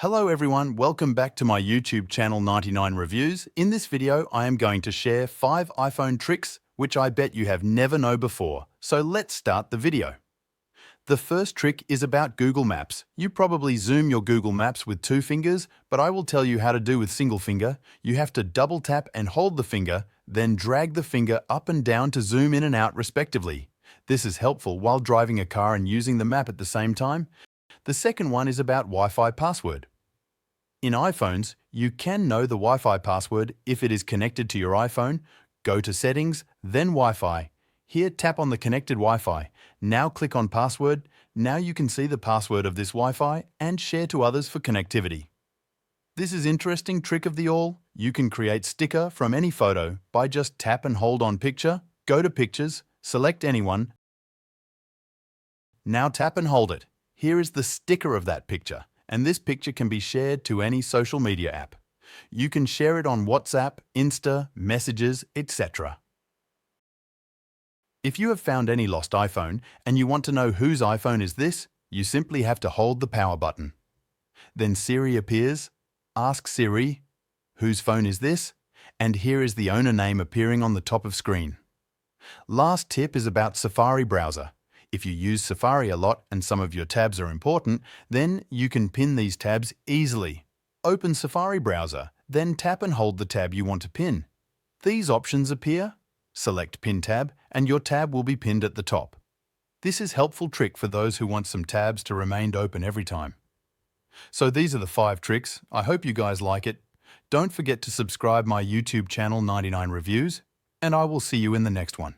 Hello everyone, welcome back to my YouTube channel 99 Reviews. In this video, I am going to share 5 iPhone tricks which I bet you have never known before. So let's start the video. The first trick is about Google Maps. You probably zoom your Google Maps with 2 fingers, but I will tell you how to do with single finger. You have to double tap and hold the finger, then drag the finger up and down to zoom in and out respectively. This is helpful while driving a car and using the map at the same time. The second one is about Wi-Fi password. In iPhones, you can know the Wi-Fi password if it is connected to your iPhone. Go to Settings, then Wi-Fi. Here, tap on the connected Wi-Fi. Now click on Password. Now you can see the password of this Wi-Fi and share to others for connectivity. This is interesting trick of the all. You can create sticker from any photo by just tap and hold on picture, go to Pictures, select anyone. Now tap and hold it. Here is the sticker of that picture, and this picture can be shared to any social media app. You can share it on WhatsApp, Insta, Messages, etc. If you have found any lost iPhone and you want to know whose iPhone is this, you simply have to hold the power button. Then Siri appears. Ask Siri, whose phone is this? And here is the owner name appearing on the top of screen. Last tip is about Safari browser. If you use Safari a lot and some of your tabs are important, then you can pin these tabs easily. Open Safari browser, then tap and hold the tab you want to pin. These options appear. Select Pin tab, and your tab will be pinned at the top. This is a helpful trick for those who want some tabs to remain open every time. So these are the 5 tricks. I hope you guys like it. Don't forget to subscribe my YouTube channel 99 Reviews, and I will see you in the next one.